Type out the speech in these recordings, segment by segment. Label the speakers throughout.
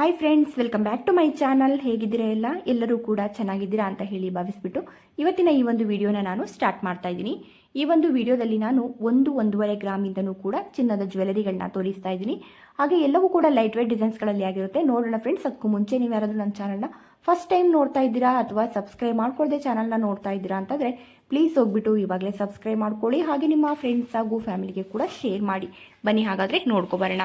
Speaker 1: Hi friends, welcome back to my channel. ಹೇಗಿದ್ದೀರಾ ಎಲ್ಲರೂ ಕೂಡ ಚೆನ್ನಾಗಿದ್ದೀರಾ ಅಂತ ಹೇಳಿ ಭಾವಿಸ್ಬಿಟ್ಟು ಇವತ್ತಿನ ಈ ಒಂದು ವಿಡಿಯೋನ ನಾನು ಸ್ಟಾರ್ಟ್ ಮಾಡ್ತಾ ಇದ್ದೀನಿ. ಈ ಒಂದು ವಿಡಿಯೋದಲ್ಲಿ ನಾನು 1-1.5 ಗ್ರಾಮಿಂದನೂ ಕೂಡ ಚಿನ್ನದ ಜ್ಯುವೆಲರಿಗಳನ್ನ ತೋರಿಸ್ತಾ ಇದ್ದೀನಿ. ಹಾಗೆ ಎಲ್ಲವೂ ಕೂಡ ಲೈಟ್ ವೇಟ್ ಡಿಸೈನ್ಸ್ಗಳಲ್ಲಿ ಆಗಿರುತ್ತೆ. ನೋಡೋಣ ಫ್ರೆಂಡ್ಸ್. ಅದಕ್ಕೂ ಮುಂಚೆ ನೀವು ಯಾರಾದರೂ ನನ್ನ ಚಾನಲ್ನ ಫಸ್ಟ್ ಟೈಮ್ ನೋಡ್ತಾ ಇದ್ದೀರಾ ಅಥವಾ ಸಬ್ಸ್ಕ್ರೈಬ್ ಮಾಡ್ಕೊಳ್ಳದೆ ಚಾನಲ್ನ ನೋಡ್ತಾ ಇದ್ದೀರಾ ಅಂತಂದರೆ ಪ್ಲೀಸ್ ಹೋಗ್ಬಿಟ್ಟು ಇವಾಗಲೇ ಸಬ್ಸ್ಕ್ರೈಬ್ ಮಾಡ್ಕೊಳ್ಳಿ. ಹಾಗೆ ನಿಮ್ಮ ಫ್ರೆಂಡ್ಸ್ ಹಾಗೂ ಫ್ಯಾಮಿಲಿಗೆ ಕೂಡ ಶೇರ್ ಮಾಡಿ. ಬನ್ನಿ ಹಾಗಾದರೆ ನೋಡ್ಕೊಬರೋಣ.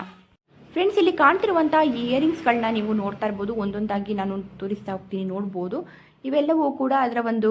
Speaker 1: ಫ್ರೆಂಡ್ಸ್, ಇಲ್ಲಿ ಕಾಣ್ತಿರುವಂಥ ಇಯರಿಂಗ್ಸ್ಗಳನ್ನ ನೀವು ನೋಡ್ತಾ ಇರ್ಬೋದು. ಒಂದೊಂದಾಗಿ ನಾನು ತೋರಿಸ್ತಾ ಹೋಗ್ತೀನಿ, ನೋಡ್ಬೋದು. ಇವೆಲ್ಲವೂ ಕೂಡ ಅದರ ಒಂದು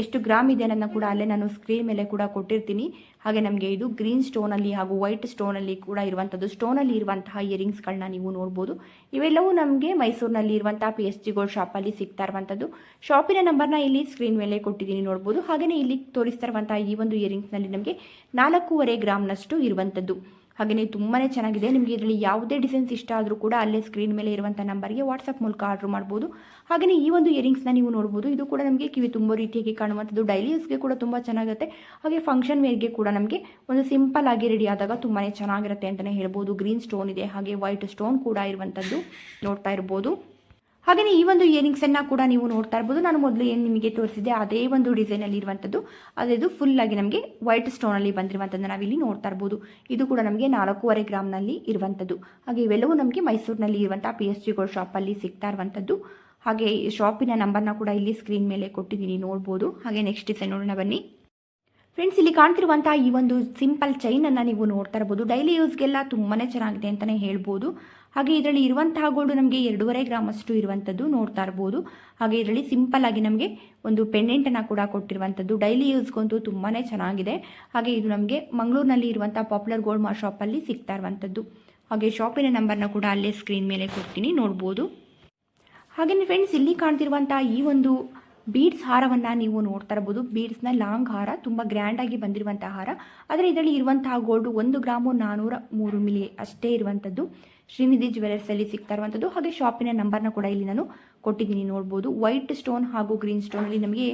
Speaker 1: ಎಷ್ಟು ಗ್ರಾಮ್ ಇದೆ ಅನ್ನೋದನ್ನ ಕೂಡ ಅಲ್ಲೇ ನಾನು ಸ್ಕ್ರೀನ್ ಮೇಲೆ ಕೂಡ ಕೊಟ್ಟಿರ್ತೀನಿ. ಹಾಗೆ ನಮಗೆ ಇದು ಗ್ರೀನ್ ಸ್ಟೋನಲ್ಲಿ ಹಾಗೂ ವೈಟ್ ಸ್ಟೋನಲ್ಲಿ ಕೂಡ ಇರುವಂಥದ್ದು, ಸ್ಟೋನಲ್ಲಿ ಇರುವಂತಹ ಇಯರಿಂಗ್ಸ್ಗಳನ್ನ ನೀವು ನೋಡ್ಬೋದು. ಇವೆಲ್ಲವೂ ನಮಗೆ ಮೈಸೂರಿನಲ್ಲಿ ಇರುವಂತಹ PSG ಗೋಲ್ಡ್ ಶಾಪಲ್ಲಿ ಸಿಗ್ತಾ ಇರುವಂಥದ್ದು. ಶಾಪಿನ ನಂಬರ್ನ ಇಲ್ಲಿ ಸ್ಕ್ರೀನ್ ಮೇಲೆ ಕೊಟ್ಟಿದ್ದೀನಿ, ನೋಡ್ಬೋದು. ಹಾಗೆಯೇ ಇಲ್ಲಿ ತೋರಿಸ್ತಾ ಇರುವಂತಹ ಈ ಒಂದು ಇಯರಿಂಗ್ಸ್ನಲ್ಲಿ ನಮಗೆ 4.5 ಗ್ರಾಮ್ನಷ್ಟು ಇರುವಂಥದ್ದು. ಹಾಗೆಯೇ ತುಂಬಾ ಚೆನ್ನಾಗಿದೆ. ನಿಮಗೆ ಇದರಲ್ಲಿ ಯಾವುದೇ ಡಿಸೈನ್ಸ್ ಇಷ್ಟ ಆದರೂ ಕೂಡ ಅಲ್ಲೇ ಸ್ಕ್ರೀನ್ ಮೇಲೆ ಇರುವಂಥ ನಂಬರ್ಗೆ ವಾಟ್ಸಪ್ ಮೂಲಕ ಆರ್ಡರ್ ಮಾಡ್ಬೋದು. ಹಾಗೆಯೇ ಈ ಒಂದು ಇಯರಿಂಗ್ಸ್ನ ನೀವು ನೋಡ್ಬೋದು. ಇದು ಕೂಡ ನಮಗೆ ಕಿವಿ ತುಂಬ ರೀತಿಯಾಗಿ ಕಾಣುವಂಥದ್ದು, ಡೈಲಿ ಯೂಸ್ಗೆ ಕೂಡ ತುಂಬ ಚೆನ್ನಾಗಿರುತ್ತೆ. ಹಾಗೆ ಫಂಕ್ಷನ್ ವೇರ್ಗೆ ಕೂಡ ನಮಗೆ ಒಂದು ಸಿಂಪಲ್ ಆಗಿ ರೆಡಿ ಆದಾಗ ತುಂಬಾ ಚೆನ್ನಾಗಿರುತ್ತೆ ಅಂತಲೇ ಹೇಳ್ಬೋದು. ಗ್ರೀನ್ ಸ್ಟೋನ್ ಇದೆ, ಹಾಗೆ ವೈಟ್ ಸ್ಟೋನ್ ಕೂಡ ಇರುವಂಥದ್ದು ನೋಡ್ತಾ ಇರ್ಬೋದು. ಹಾಗೆಯೇ ಈ ಒಂದು ಇಯರಿಂಗ್ಸನ್ನು ಕೂಡ ನೀವು ನೋಡ್ತಾ ಇರ್ಬೋದು. ನಾನು ಮೊದಲು ಏನು ನಿಮಗೆ ತೋರಿಸಿದೆ ಅದೇ ಒಂದು ಡಿಸೈನಲ್ಲಿ ಇರುವಂಥದ್ದು, ಅದೇದು ಫುಲ್ಲಾಗಿ ನಮಗೆ ವೈಟ್ ಸ್ಟೋನಲ್ಲಿ ಬಂದಿರುವಂಥದ್ದು ನಾವಿಲ್ಲಿ ನೋಡ್ತಾ ಇರ್ಬೋದು. ಇದು ಕೂಡ ನಮಗೆ 4.5 ಗ್ರಾಮ್ನಲ್ಲಿ ಇರುವಂಥದ್ದು. ಹಾಗೆ ಇವೆಲ್ಲವೂ ನಮಗೆ ಮೈಸೂರಿನಲ್ಲಿ ಇರುವಂಥ PSG ಗೋಲ್ಡ್ ಶಾಪಲ್ಲಿ ಸಿಗ್ತಾ ಇರುವಂಥದ್ದು. ಹಾಗೆ ಶಾಪಿನ ನಂಬರ್ನ ಕೂಡ ಇಲ್ಲಿ ಸ್ಕ್ರೀನ್ ಮೇಲೆ ಕೊಟ್ಟಿದ್ದೀನಿ, ನೋಡ್ಬೋದು. ಹಾಗೆ ನೆಕ್ಸ್ಟ್ ಡಿಸೈನ್ ನೋಡೋಣ ಬನ್ನಿ. ಫ್ರೆಂಡ್ಸ್, ಇಲ್ಲಿ ಕಾಣ್ತಿರುವಂಥ ಈ ಒಂದು ಸಿಂಪಲ್ ಚೈನನ್ನು ನೀವು ನೋಡ್ತಾ ಇರ್ಬೋದು. ಡೈಲಿ ಯೂಸ್ಗೆಲ್ಲ ತುಂಬಾ ಚೆನ್ನಾಗಿದೆ ಅಂತಲೇ ಹೇಳ್ಬೋದು. ಹಾಗೆ ಇದರಲ್ಲಿ ಇರುವಂತಹ ಗೋಲ್ಡು ನಮಗೆ 2.5 ಗ್ರಾಮ್ ಅಷ್ಟು ಇರುವಂಥದ್ದು ನೋಡ್ತಾ ಇರ್ಬೋದು. ಹಾಗೆ ಇದರಲ್ಲಿ ಸಿಂಪಲ್ ಆಗಿ ನಮಗೆ ಒಂದು ಪೆಂಡೆಂಟನ್ನು ಕೂಡ ಕೊಟ್ಟಿರುವಂಥದ್ದು. ಡೈಲಿ ಯೂಸ್ಗಂತೂ ತುಂಬಾ ಚೆನ್ನಾಗಿದೆ. ಹಾಗೆ ಇದು ನಮಗೆ ಮಂಗಳೂರಿನಲ್ಲಿ ಇರುವಂಥ ಪಾಪ್ಯುಲರ್ ಗೋಲ್ಡ್ ಮಾರ್ಟ್ ಶಾಪಲ್ಲಿ ಸಿಗ್ತಾ ಇರುವಂಥದ್ದು. ಹಾಗೆ ಶಾಪಿನ ನಂಬರ್ನ ಕೂಡ ಅಲ್ಲೇ ಸ್ಕ್ರೀನ್ ಮೇಲೆ ಕೊಡ್ತೀನಿ, ನೋಡ್ಬೋದು. ಹಾಗೆಯೇ ಫ್ರೆಂಡ್ಸ್, ಇಲ್ಲಿ ಕಾಣ್ತಿರುವಂಥ ಈ ಒಂದು ಬೀಡ್ಸ್ ಹಾರವನ್ನು ನೀವು ನೋಡ್ತಾ ಇರ್ಬೋದು. ಬೀಡ್ಸ್ನ ಲಾಂಗ್ ಹಾರ, ತುಂಬ ಗ್ರ್ಯಾಂಡಾಗಿ ಬಂದಿರುವಂಥ ಹಾರ. ಆದರೆ ಇದರಲ್ಲಿ ಇರುವಂತಹ ಗೋಲ್ಡು 1 ಗ್ರಾಮು 403 ಮಿಲಿ ಅಷ್ಟೇ ಇರುವಂಥದ್ದು. ಶ್ರೀನಿಧಿ ಜ್ಯುವೆಲರ್ಸಲ್ಲಿ ಸಿಗ್ತಾ ಇರುವಂಥದ್ದು. ಹಾಗೆ ಶಾಪಿನ ನಂಬರ್ನ ಕೂಡ ಇಲ್ಲಿ ನಾನು ಕೊಟ್ಟಿದ್ದೀನಿ, ನೋಡ್ಬೋದು. ವೈಟ್ ಸ್ಟೋನ್ ಹಾಗೂ ಗ್ರೀನ್ ಸ್ಟೋನಲ್ಲಿ ನಮಗೆ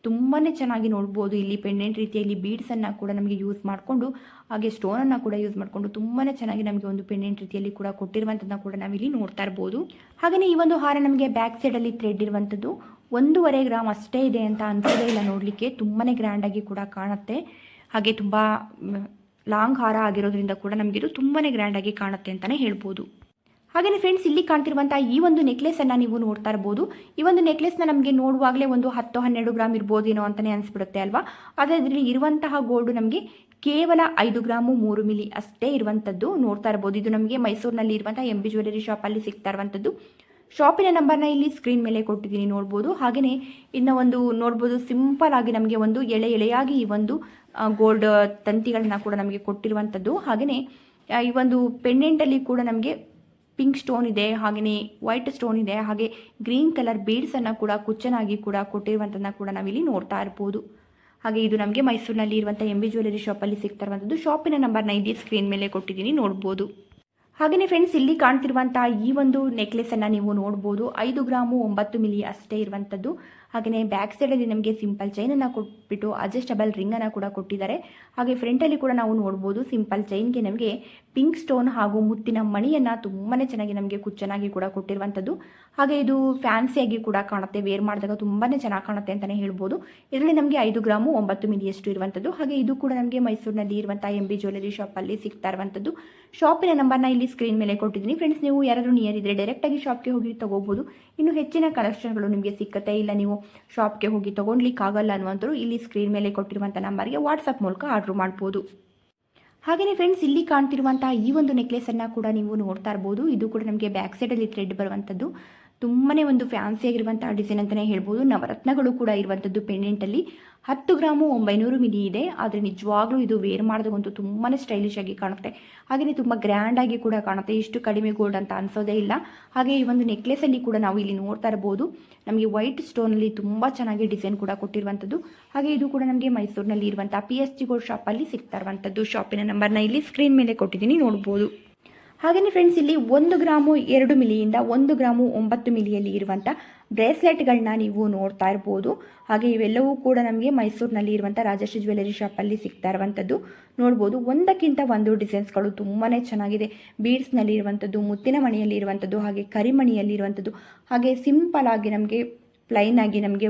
Speaker 1: ತುಂಬಾ ಚೆನ್ನಾಗಿ ನೋಡ್ಬೋದು. ಇಲ್ಲಿ ಪೆಂಡೆಂಟ್ ರೀತಿಯಲ್ಲಿ ಬೀಡ್ಸನ್ನು ಕೂಡ ನಮಗೆ ಯೂಸ್ ಮಾಡಿಕೊಂಡು, ಹಾಗೆ ಸ್ಟೋನನ್ನು ಕೂಡ ಯೂಸ್ ಮಾಡಿಕೊಂಡು ತುಂಬಾ ಚೆನ್ನಾಗಿ ನಮಗೆ ಒಂದು ಪೆಂಡೆಂಟ್ ರೀತಿಯಲ್ಲಿ ಕೂಡ ಕೊಟ್ಟಿರುವಂಥದ್ದನ್ನ ಕೂಡ ನಾವಿಲ್ಲಿ ನೋಡ್ತಾ ಇರ್ಬೋದು. ಹಾಗೆಯೇ ಈ ಒಂದು ಹಾರ ನಮಗೆ ಬ್ಯಾಕ್ ಸೈಡಲ್ಲಿ ಥ್ರೆಡ್ ಇರುವಂಥದ್ದು. 1.5 ಗ್ರಾಮ್ ಅಷ್ಟೇ ಇದೆ ಅಂತ ಅನ್ಸೋದೇ ಇಲ್ಲ ನೋಡಲಿಕ್ಕೆ. ತುಂಬಾ ಗ್ರ್ಯಾಂಡಾಗಿ ಕೂಡ ಕಾಣುತ್ತೆ. ಹಾಗೆ ತುಂಬ ಲಾಂಗ್ ಹಾರ ಆಗಿರೋದ್ರಿಂದ ಕೂಡ ನಮಗಿದು ತುಂಬಾ ಗ್ರ್ಯಾಂಡಾಗಿ ಕಾಣುತ್ತೆ ಅಂತಲೇ ಹೇಳ್ಬೋದು. ಹಾಗೆಯೇ ಫ್ರೆಂಡ್ಸ್, ಇಲ್ಲಿ ಕಾಣ್ತಿರುವಂಥ ಈ ಒಂದು ನೆಕ್ಲೆಸನ್ನು ನೀವು ನೋಡ್ತಾ ಇರ್ಬೋದು. ಈ ಒಂದು ನೆಕ್ಲೆಸ್ನ ನಮಗೆ ನೋಡುವಾಗಲೇ ಒಂದು 10-12 ಗ್ರಾಮ್ ಇರ್ಬೋದೇನೋ ಅಂತಲೇ ಅನಿಸ್ಬಿಡುತ್ತೆ ಅಲ್ವಾ. ಆದರೆ ಇದರಲ್ಲಿ ಇರುವಂತಹ ಗೋಲ್ಡು ನಮಗೆ ಕೇವಲ 5 ಗ್ರಾಮು 3 ಮಿಲಿ ಅಷ್ಟೇ ಇರುವಂಥದ್ದು ನೋಡ್ತಾ ಇರ್ಬೋದು. ಇದು ನಮಗೆ ಮೈಸೂರಿನಲ್ಲಿ ಇರುವಂಥ MB ಜ್ಯುವೆಲರಿ ಶಾಪಲ್ಲಿ ಸಿಗ್ತಾ ಇರುವಂಥದ್ದು. ಶಾಪಿನ ನಂಬರ್ನ ಇಲ್ಲಿ ಸ್ಕ್ರೀನ್ ಮೇಲೆ ಕೊಟ್ಟಿದ್ದೀನಿ, ನೋಡ್ಬೋದು. ಹಾಗೆಯೇ ಇನ್ನು ಒಂದು ನೋಡ್ಬೋದು, ಸಿಂಪಲ್ ಆಗಿ ನಮಗೆ ಒಂದು ಎಳೆಯಾಗಿ ಈ ಒಂದು ಗೋಲ್ಡ್ ತಂತಿಗಳನ್ನ ಕೂಡ ನಮಗೆ ಕೊಟ್ಟಿರುವಂಥದ್ದು. ಹಾಗೆಯೇ ಈ ಒಂದು ಪೆಂಡೆಂಟಲ್ಲಿ ಕೂಡ ನಮಗೆ ಪಿಂಕ್ ಸ್ಟೋನ್ ಇದೆ, ಹಾಗೆಯೇ ವೈಟ್ ಸ್ಟೋನ್ ಇದೆ, ಹಾಗೆ ಗ್ರೀನ್ ಕಲರ್ ಬೀಡ್ಸನ್ನು ಕೂಡ ಕುಚ್ಚನಾಗಿ ಕೂಡ ಕೊಟ್ಟಿರುವಂಥದ್ದನ್ನ ಕೂಡ ನಾವಿಲ್ಲಿ ನೋಡ್ತಾ ಇರ್ಬೋದು. ಹಾಗೆ ಇದು ನಮಗೆ ಮೈಸೂರಿನಲ್ಲಿ ಇರುವಂಥ MB ಜ್ಯುವೆಲರಿ ಶಾಪಲ್ಲಿ ಸಿಗ್ತಾ ಇರುವಂಥದ್ದು. ಶಾಪಿನ ನಂಬರ್ನ ಇಲ್ಲಿ ಸ್ಕ್ರೀನ್ ಮೇಲೆ ಕೊಟ್ಟಿದ್ದೀನಿ, ನೋಡ್ಬೋದು. ಹಾಗೆಯೇ ಫ್ರೆಂಡ್ಸ್, ಇಲ್ಲಿ ಕಾಣ್ತಿರುವಂಥ ಈ ಒಂದು ನೆಕ್ಲೆಸನ್ನು ನೀವು ನೋಡ್ಬೋದು. 5 ಗ್ರಾಮು 9 ಮಿಲಿ ಅಷ್ಟೇ ಇರುವಂಥದ್ದು. ಹಾಗೆಯೇ ಬ್ಯಾಕ್ ಸೈಡಲ್ಲಿ ನಮಗೆ ಸಿಂಪಲ್ ಚೈನನ್ನು ಕೊಟ್ಬಿಟ್ಟು ಅಡ್ಜಸ್ಟಬಲ್ ರಿಂಗನ್ನು ಕೂಡ ಕೊಟ್ಟಿದ್ದಾರೆ. ಹಾಗೆ ಫ್ರಂಟಲ್ಲಿ ಕೂಡ ನಾವು ನೋಡ್ಬೋದು, ಸಿಂಪಲ್ ಚೈನ್ಗೆ ನಮಗೆ ಪಿಂಕ್ ಸ್ಟೋನ್ ಹಾಗೂ ಮುತ್ತಿನ ಮಣಿಯನ್ನು ತುಂಬಾ ಚೆನ್ನಾಗಿ ನಮಗೆ ಕುಚ್ಚನಾಗಿ ಕೂಡ ಕೊಟ್ಟಿರುವಂಥದ್ದು. ಹಾಗೆ ಇದು ಫ್ಯಾನ್ಸಿಯಾಗಿ ಕೂಡ ಕಾಣುತ್ತೆ, ವೇರ್ ಮಾಡಿದಾಗ ತುಂಬಾ ಚೆನ್ನಾಗಿ ಕಾಣುತ್ತೆ ಅಂತಲೇ ಹೇಳ್ಬೋದು. ಇದರಲ್ಲಿ ನಮಗೆ 5 ಗ್ರಾಮು 9 ಮಿಲಿಯಷ್ಟು ಇರುವಂಥದ್ದು. ಹಾಗೆ ಇದು ಕೂಡ ನಮಗೆ ಮೈಸೂರಿನಲ್ಲಿ ಇರುವಂಥ MB ಜ್ಯುವೆಲರಿ ಶಾಪಲ್ಲಿ ಸಿಗ್ತಾ ಇರುವಂಥದ್ದು. ಶಾಪಿನ ನಂಬರ್ನ ಇಲ್ಲಿ ಸ್ಕ್ರೀನ್ ಮೇಲೆ ಕೊಟ್ಟಿದ್ದೀನಿ. ಫ್ರೆಂಡ್ಸ್, ನೀವು ಯಾರಾದರೂ ನಿಯರ್ ಇದ್ದರೆ ಡೈರೆಕ್ಟಾಗಿ ಶಾಪ್ಗೆ ಹೋಗಿ ತೊಗೋಬೋದು. ಇನ್ನು ಹೆಚ್ಚಿನ ಕಲೆಕ್ಷನ್ಗಳು ನಿಮಗೆ ಸಿಕ್ಕತ್ತೆ. ಇಲ್ಲ ನೀವು ಶಾಪ್ಗೆ ಹೋಗಿ ತೊಗೊಳ್ಲಿಕ್ಕಾಗಲ್ಲ ಅನ್ನುವಂಥವ್ರು ಇಲ್ಲಿ ಸ್ಕ್ರೀನ್ ಮೇಲೆ ಕೊಟ್ಟಿರುವಂಥ ನಂಬರ್ಗೆ ವಾಟ್ಸಪ್ ಮೂಲಕ ಆರ್ಡ್ರ್ ಮಾಡ್ಬೋದು. ಹಾಗೆಯೇ ಫ್ರೆಂಡ್ಸ್, ಇಲ್ಲಿ ಕಾಣ್ತಿರುವಂಥ ಈ ಒಂದು ನೆಕ್ಲೆಸನ್ನು ಕೂಡ ನೀವು ನೋಡ್ತಾ ಇರ್ಬೋದು. ಇದು ಕೂಡ ನಮಗೆ ಬ್ಯಾಕ್ ಸೈಡಲ್ಲಿ ಥ್ರೆಡ್ ಬರುವಂಥದ್ದು. ತುಂಬಾ ಒಂದು ಫ್ಯಾನ್ಸಿಯಾಗಿರುವಂಥ ಡಿಸೈನ್ ಅಂತಲೇ ಹೇಳ್ಬೋದು. ನವರತ್ನಗಳು ಕೂಡ ಇರುವಂಥದ್ದು ಪೆಂಡೆಂಟಲ್ಲಿ. 10 ಗ್ರಾಮು 900 ಮಿಲಿ ಇದೆ. ಆದರೆ ನಿಜವಾಗ್ಲೂ ಇದು ವೇರ್ ಮಾಡಿದಾಗಂತೂ ತುಂಬಾ ಸ್ಟೈಲಿಶ್ ಆಗಿ ಕಾಣುತ್ತೆ. ಹಾಗೆಯೇ ತುಂಬ ಗ್ರ್ಯಾಂಡಾಗಿ ಕೂಡ ಕಾಣುತ್ತೆ. ಇಷ್ಟು ಕಡಿಮೆ ಗೋಲ್ಡ್ ಅಂತ ಅನಿಸೋದೇ ಇಲ್ಲ. ಹಾಗೆ ಈ ಒಂದು ನೆಕ್ಲೆಸಲ್ಲಿ ಕೂಡ ನಾವು ಇಲ್ಲಿ ನೋಡ್ತಾ ಇರ್ಬೋದು, ನಮಗೆ ವೈಟ್ ಸ್ಟೋನಲ್ಲಿ ತುಂಬ ಚೆನ್ನಾಗಿ ಡಿಸೈನ್ ಕೂಡ ಕೊಟ್ಟಿರುವಂಥದ್ದು. ಹಾಗೆ ಇದು ಕೂಡ ನಮಗೆ ಮೈಸೂರಿನಲ್ಲಿ ಇರುವಂಥ PSG ಗೋಲ್ಡ್ ಶಾಪಲ್ಲಿ ಸಿಗ್ತಾ ಇರುವಂಥದ್ದು. ಶಾಪಿನ ನಂಬರ್ನ ಇಲ್ಲಿ ಸ್ಕ್ರೀನ್ ಮೇಲೆ ಕೊಟ್ಟಿದ್ದೀನಿ, ನೋಡ್ಬೋದು. ಹಾಗೆಯೇ ಫ್ರೆಂಡ್ಸ್ ಇಲ್ಲಿ 1 ಗ್ರಾಮು 2 ಮಿಲಿಯಿಂದ 1 ಗ್ರಾಮು 9 ಮಿಲಿಯಲ್ಲಿ ಇರುವಂಥ ಬ್ರೇಸ್ಲೆಟ್ಗಳನ್ನ ನೀವು ನೋಡ್ತಾ ಇರ್ಬೋದು. ಹಾಗೆ ಇವೆಲ್ಲವೂ ಕೂಡ ನಮಗೆ ಮೈಸೂರಿನಲ್ಲಿ ಇರುವಂಥ ರಾಜಶ್ರೀ ಜ್ಯುವೆಲರಿ ಶಾಪಲ್ಲಿ ಸಿಗ್ತಾ ಇರುವಂಥದ್ದು ನೋಡ್ಬೋದು. ಒಂದಕ್ಕಿಂತ ಒಂದು ಡಿಸೈನ್ಸ್ಗಳು ತುಂಬಾ ಚೆನ್ನಾಗಿದೆ. ಬೀಡ್ಸ್ನಲ್ಲಿ ಇರುವಂಥದ್ದು, ಮುತ್ತಿನ ಮಣಿಯಲ್ಲಿ ಇರುವಂಥದ್ದು, ಹಾಗೆ ಕರಿಮಣಿಯಲ್ಲಿ ಇರುವಂಥದ್ದು, ಹಾಗೆ ಸಿಂಪಲ್ ಆಗಿ ನಮಗೆ ಪ್ಲೈನ್ ಆಗಿ ನಮಗೆ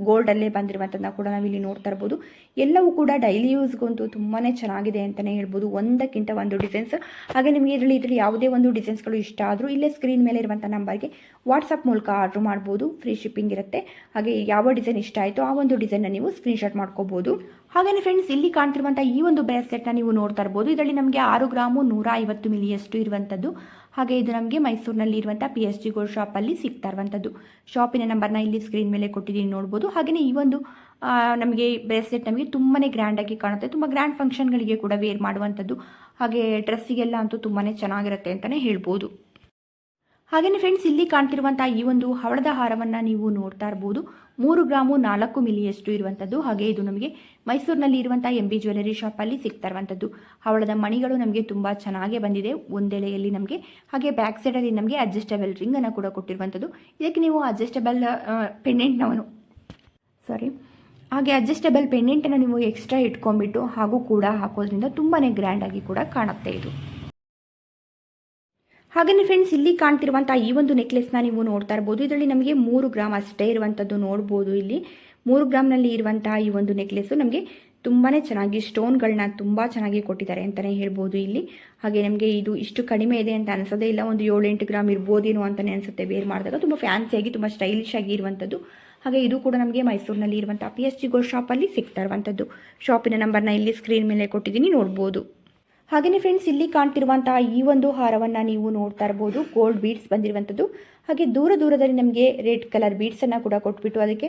Speaker 1: ಗೋಲ್ಡಲ್ಲೇ ಬಂದಿರುವಂಥದ್ದನ್ನ ಕೂಡ ನಾವಿಲ್ಲಿ ನೋಡ್ತಾ ಇರ್ಬೋದು. ಎಲ್ಲವೂ ಕೂಡ ಡೈಲಿ ಯೂಸ್ಗಂತೂ ತುಂಬಾ ಚೆನ್ನಾಗಿದೆ ಅಂತಲೇ ಹೇಳ್ಬೋದು. ಒಂದಕ್ಕಿಂತ ಒಂದು ಡಿಸೈನ್ಸ್. ಹಾಗೆ ನಿಮಗೆ ಇದರಲ್ಲಿ ಯಾವುದೇ ಒಂದು ಡಿಸೈನ್ಸ್ಗಳು ಇಷ್ಟ ಆದರೂ ಇಲ್ಲೇ ಸ್ಕ್ರೀನ್ ಮೇಲೆ ಇರುವಂಥ ನಂಬರ್ಗೆ ವಾಟ್ಸಪ್ ಮೂಲಕ ಆರ್ಡ್ರ್ ಮಾಡ್ಬೋದು. ಫ್ರೀ ಶಿಪ್ಪಿಂಗ್ ಇರುತ್ತೆ. ಹಾಗೆ ಯಾವ ಡಿಸೈನ್ ಇಷ್ಟ ಆಯಿತು ಆ ಒಂದು ಡಿಸೈನ್ನ ನೀವು ಸ್ಕ್ರೀನ್ಶಾಟ್ ಮಾಡ್ಕೋಬೋದು. ಹಾಗೆಯೇ ಫ್ರೆಂಡ್ಸ್ ಇಲ್ಲಿ ಕಾಣ್ತಿರುವಂಥ ಈ ಒಂದು ಬ್ರೇಸ್ಲೆಟ್ನ ನೀವು ನೋಡ್ತಾ ಇರ್ಬೋದು. ಇದರಲ್ಲಿ ನಮಗೆ 6 ಗ್ರಾಮು 150 ಮಿಲಿಯಷ್ಟು ಇರುವಂಥದ್ದು. ಹಾಗೆ ಇದು ನಮಗೆ ಮೈಸೂರಿನಲ್ಲಿ ಇರುವಂಥ PSG ಗೋಲ್ಡ್ ಶಾಪಲ್ಲಿ ಸಿಗ್ತಾ ಇರುವಂಥದ್ದು. ಶಾಪಿನ ನಂಬರ್ನ ಇಲ್ಲಿ ಸ್ಕ್ರೀನ್ ಮೇಲೆ ಕೊಟ್ಟಿದ್ದೀನಿ ನೋಡ್ಬೋದು. ಹಾಗೆಯೇ ಈ ಒಂದು ನಮಗೆ ಬ್ರೇಸ್ಲೆಟ್ ನಮಗೆ ತುಂಬಾ ಗ್ರ್ಯಾಂಡಾಗಿ ಕಾಣುತ್ತೆ. ತುಂಬ ಗ್ರ್ಯಾಂಡ್ ಫಂಕ್ಷನ್ಗಳಿಗೆ ಕೂಡ ವೇರ್ ಮಾಡುವಂಥದ್ದು. ಹಾಗೆ ಡ್ರೆಸ್ಸಿಗೆಲ್ಲ ಅಂತೂ ತುಂಬಾ ಚೆನ್ನಾಗಿರುತ್ತೆ ಅಂತಲೇ ಹೇಳ್ಬೋದು. ಹಾಗೆಯೇ ಫ್ರೆಂಡ್ಸ್ ಇಲ್ಲಿ ಕಾಣ್ತಿರುವಂಥ ಈ ಒಂದು ಹವಳದ ಹಾರವನ್ನು ನೀವು ನೋಡ್ತಾ ಇರ್ಬೋದು. 3 ಗ್ರಾಮು 4 ಮಿಲಿಯಷ್ಟು ಇರುವಂಥದ್ದು. ಹಾಗೆ ಇದು ನಮಗೆ ಮೈಸೂರಿನಲ್ಲಿ ಇರುವಂಥ MB ಜ್ಯುವೆಲರಿ ಶಾಪಲ್ಲಿ ಸಿಗ್ತಾ ಇರುವಂಥದ್ದು. ಹವಳದ ಮಣಿಗಳು ನಮಗೆ ತುಂಬ ಚೆನ್ನಾಗೇ ಬಂದಿದೆ ಒಂದೆಳೆಯಲ್ಲಿ ನಮಗೆ. ಹಾಗೆ ಬ್ಯಾಕ್ ಸೈಡಲ್ಲಿ ನಮಗೆ ಅಡ್ಜಸ್ಟಬಲ್ ರಿಂಗನ್ನು ಕೂಡ ಕೊಟ್ಟಿರುವಂಥದ್ದು. ಇದಕ್ಕೆ ನೀವು ಅಡ್ಜಸ್ಟಬಲ್ ಹಾಗೆ ಅಡ್ಜಸ್ಟಬಲ್ ಪೆಂಡೆಂಟನ್ನು ನೀವು ಎಕ್ಸ್ಟ್ರಾ ಇಟ್ಕೊಂಡ್ಬಿಟ್ಟು ಹಾಗೂ ಕೂಡ ಹಾಕೋದ್ರಿಂದ ತುಂಬಾ ಗ್ರ್ಯಾಂಡಾಗಿ ಕೂಡ ಕಾಣುತ್ತೆ ಇದು. ಹಾಗೆಯೇ ಫ್ರೆಂಡ್ಸ್ ಇಲ್ಲಿ ಕಾಣ್ತಿರುವಂಥ ಈ ಒಂದು ನೆಕ್ಲೆಸ್ನ ನೀವು ನೋಡ್ತಾ ಇರ್ಬೋದು. ಇದರಲ್ಲಿ ನಮಗೆ 3 ಗ್ರಾಮ್ ಅಷ್ಟೇ ಇರುವಂಥದ್ದು ನೋಡ್ಬೋದು. ಇಲ್ಲಿ 3 ಗ್ರಾಮ್ನಲ್ಲಿ ಇರುವಂಥ ಈ ಒಂದು ನೆಕ್ಲೆಸ್ಸು ನಮಗೆ ತುಂಬಾ ಚೆನ್ನಾಗಿ ಸ್ಟೋನ್ಗಳನ್ನ ತುಂಬ ಚೆನ್ನಾಗಿ ಕೊಟ್ಟಿದ್ದಾರೆ ಅಂತಲೇ ಹೇಳ್ಬೋದು ಇಲ್ಲಿ. ಹಾಗೆ ನಮಗೆ ಇದು ಇಷ್ಟು ಕಡಿಮೆ ಇದೆ ಅಂತ ಅನಿಸೋದೇ ಇಲ್ಲ. ಒಂದು 7-8 ಗ್ರಾಮ್ ಇರ್ಬೋದೇನೋ ಅಂತಲೇ ಅನಿಸುತ್ತೆ ವೇರ್ ಮಾಡಿದಾಗ. ತುಂಬ ಫ್ಯಾನ್ಸಿಯಾಗಿ ತುಂಬ ಸ್ಟೈಲಿಶ್ ಆಗಿ ಇರುವಂಥದ್ದು. ಹಾಗೆ ಇದು ಕೂಡ ನಮಗೆ ಮೈಸೂರಿನಲ್ಲಿ ಇರುವಂಥ PSG ಗೋಲ್ಡ್ ಶಾಪಲ್ಲಿ ಸಿಗ್ತಾ ಇರುವಂಥದ್ದು. ಶಾಪಿನ ನಂಬರ್ನ ಇಲ್ಲಿ ಸ್ಕ್ರೀನ್ ಮೇಲೆ ಕೊಟ್ಟಿದ್ದೀನಿ ನೋಡ್ಬೋದು. ಹಾಗೆಯೇ ಫ್ರೆಂಡ್ಸ್ ಇಲ್ಲಿ ಕಾಣ್ತಿರುವಂಥ ಈ ಒಂದು ಹಾರವನ್ನು ನೀವು ನೋಡ್ತಾ ಇರ್ಬೋದು. ಗೋಲ್ಡ್ ಬೀಡ್ಸ್ ಬಂದಿರುವಂಥದ್ದು. ಹಾಗೆ ದೂರದಲ್ಲಿ ನಮಗೆ ರೆಡ್ ಕಲರ್ ಬೀಡ್ಸನ್ನು ಕೂಡ ಕೊಟ್ಬಿಟ್ಟು ಅದಕ್ಕೆ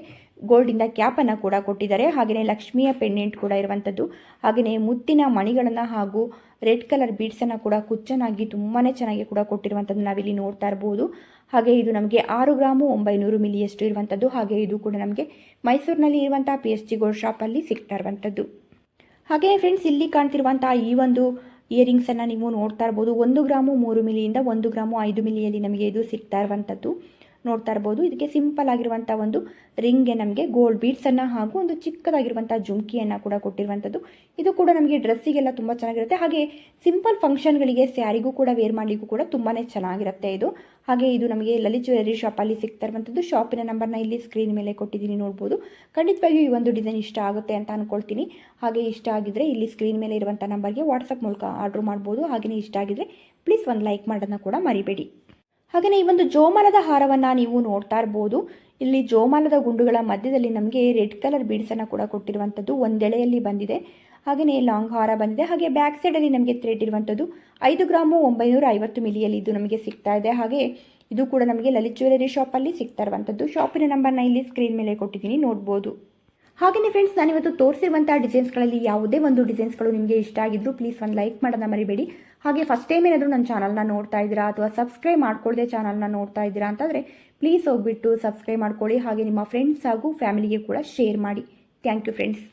Speaker 1: ಗೋಲ್ಡಿಂದ ಕ್ಯಾಪನ್ನು ಕೂಡ ಕೊಟ್ಟಿದ್ದಾರೆ. ಹಾಗೆಯೇ ಲಕ್ಷ್ಮಿಯ ಪೆಂಡೆಂಟ್ ಕೂಡ ಇರುವಂಥದ್ದು. ಹಾಗೆಯೇ ಮುತ್ತಿನ ಮಣಿಗಳನ್ನು ಹಾಗೂ ರೆಡ್ ಕಲರ್ ಬೀಡ್ಸನ್ನು ಕೂಡ ಕುಚ್ಚನಾಗಿ ತುಂಬಾ ಚೆನ್ನಾಗಿ ಕೂಡ ಕೊಟ್ಟಿರುವಂಥದ್ದು ನಾವಿಲ್ಲಿ ನೋಡ್ತಾ ಇರ್ಬೋದು. ಹಾಗೆ ಇದು ನಮಗೆ 6 ಗ್ರಾಮು 900 ಮಿಲಿಯಷ್ಟು ಇರುವಂಥದ್ದು. ಹಾಗೆ ಇದು ಕೂಡ ನಮಗೆ ಮೈಸೂರಿನಲ್ಲಿ ಇರುವಂಥ PSG ಗೋಲ್ಡ್ ಶಾಪಲ್ಲಿ ಸಿಗ್ತಾ ಇರುವಂಥದ್ದು. ಹಾಗೆ ಫ್ರೆಂಡ್ಸ್ ಇಲ್ಲಿ ಕಾಣ್ತಿರುವಂಥ ಈ ಒಂದು ಇಯರಿಂಗ್ಸನ್ನು ನೀವು ನೋಡ್ತಾ ಇರ್ಬೋದು. 1 ಗ್ರಾಮು 3 ಮಿಲಿಯಿಂದ 1 ಗ್ರಾಮು 5 ಮಿಲಿಯಲ್ಲಿ ನಮಗೆ ಇದು ಸಿಗ್ತಾ ಇರುವಂಥದ್ದು ನೋಡ್ತಾ ಇರ್ಬೋದು. ಇದಕ್ಕೆ ಸಿಂಪಲ್ ಆಗಿರುವಂಥ ಒಂದು ರಿಂಗ್ಗೆ ನಮಗೆ ಗೋಲ್ಡ್ ಬೀಡ್ಸನ್ನು ಹಾಗೂ ಒಂದು ಚಿಕ್ಕದಾಗಿರುವಂಥ ಜುಮ್ಕಿಯನ್ನು ಕೂಡ ಕೊಟ್ಟಿರುವಂಥದ್ದು. ಇದು ಕೂಡ ನಮಗೆ ಡ್ರೆಸ್ಸಿಗೆಲ್ಲ ತುಂಬ ಚೆನ್ನಾಗಿರುತ್ತೆ. ಹಾಗೆ ಸಿಂಪಲ್ ಫಂಕ್ಷನ್ಗಳಿಗೆ ಸ್ಯಾರಿಗೂ ಕೂಡ ವೇರ್ ಮಾಡಲಿಕ್ಕೂ ಕೂಡ ತುಂಬಾ ಚೆನ್ನಾಗಿರುತ್ತೆ ಇದು. ಹಾಗೆ ಇದು ನಮಗೆ ಲಲಿತ್ ಜ್ಯುವೆಲರಿ ಶಾಪಲ್ಲಿ ಸಿಗ್ತಾ ಇರುವಂಥದ್ದು. ಶಾಪಿನ ನಂಬರ್ನ ಇಲ್ಲಿ ಸ್ಕ್ರೀನ್ ಮೇಲೆ ಕೊಟ್ಟಿದ್ದೀನಿ ನೋಡ್ಬೋದು. ಖಂಡಿತವಾಗಿಯೂ ಈ ಒಂದು ಡಿಸೈನ್ ಇಷ್ಟ ಆಗುತ್ತೆ ಅಂತ ಅಂದ್ಕೊಳ್ತೀನಿ. ಹಾಗೆ ಇಷ್ಟ ಆಗಿದ್ರೆ ಇಲ್ಲಿ ಸ್ಕ್ರೀನ್ ಮೇಲೆ ಇರುವಂಥ ನಂಬರ್ಗೆ ವಾಟ್ಸಪ್ ಮೂಲಕ ಆರ್ಡ್ರ್ ಮಾಡ್ಬೋದು. ಹಾಗೆಯೇ ಇಷ್ಟ ಆಗಿದ್ರೆ ಪ್ಲೀಸ್ ಒಂದು ಲೈಕ್ ಮಾಡೋದನ್ನ ಕೂಡ ಮರಿಬೇಡಿ. ಹಾಗೆಯೇ ಈ ಒಂದು ಜೋಮಾಲದ ಹಾರವನ್ನು ನೀವು ನೋಡ್ತಾ ಇರ್ಬೋದು. ಇಲ್ಲಿ ಜೋಮಾಲದ ಗುಂಡುಗಳ ಮಧ್ಯದಲ್ಲಿ ನಮಗೆ ರೆಡ್ ಕಲರ್ ಬೀಡ್ಸನ್ನು ಕೂಡ ಕೊಟ್ಟಿರುವಂಥದ್ದು ಒಂದೆಳೆಯಲ್ಲಿ ಬಂದಿದೆ. ಹಾಗೆಯೇ ಲಾಂಗ್ ಹಾರ ಬಂದಿದೆ. ಹಾಗೆ ಬ್ಯಾಕ್ ಸೈಡಲ್ಲಿ ನಮಗೆ ಥ್ರೆಡ್ ಇರುವಂಥದ್ದು 5 ಗ್ರಾಮು 950 ಮಿಲಿಯಲ್ಲಿ ಇದು ನಮಗೆ ಸಿಗ್ತಾ ಇದೆ. ಹಾಗೆ ಇದು ಕೂಡ ನಮಗೆ ಲಲಿತ್ ಜ್ಯುವೆಲರಿ ಶಾಪಲ್ಲಿ ಸಿಗ್ತಾ ಇರುವಂಥದ್ದು. ಶಾಪಿನ ನಂಬರ್ನ ಇಲ್ಲಿ ಸ್ಕ್ರೀನ್ ಮೇಲೆ ಕೊಟ್ಟಿದ್ದೀನಿ ನೋಡ್ಬೋದು. ಹಾಗೆಯೇ ಫ್ರೆಂಡ್ಸ್ ನಾನಿವತ್ತು ತೋರಿಸಿರುವಂಥ ಡಿಸೈನ್ಸ್ಗಳಲ್ಲಿ ಯಾವುದೇ ಒಂದು ಡಿಸೈನ್ಸ್ಗಳು ನಿಮಗೆ ಇಷ್ಟ ಆಗಿದ್ರು ಪ್ಲೀಸ್ ಒಂದು ಲೈಕ್ ಮಾಡೋದನ್ನ ಮರಿಬೇಡಿ. ಹಾಗೆ ಫಸ್ಟ್ ಟೈಮ್ ಏನಾದರೂ ನನ್ನ ಚಾನಲ್ನ ನೋಡ್ತಾ ಇದ್ದೀರಾ ಅಥವಾ ಸಬ್ಸ್ಕ್ರೈಬ್ ಮಾಡ್ಕೊಳ್ಳದೆ ಚಾನಲ್ನ ನೋಡ್ತಾ ಇದ್ದೀರಾ ಅಂತಂದರೆ ಪ್ಲೀಸ್ ಹೋಗ್ಬಿಟ್ಟು ಸಬ್ಸ್ಕ್ರೈಬ್ ಮಾಡ್ಕೊಳ್ಳಿ. ಹಾಗೆ ನಿಮ್ಮ ಫ್ರೆಂಡ್ಸ್ ಹಾಗೂ ಫ್ಯಾಮಿಲಿಗೆ ಕೂಡ ಶೇರ್ ಮಾಡಿ. Thank you friends.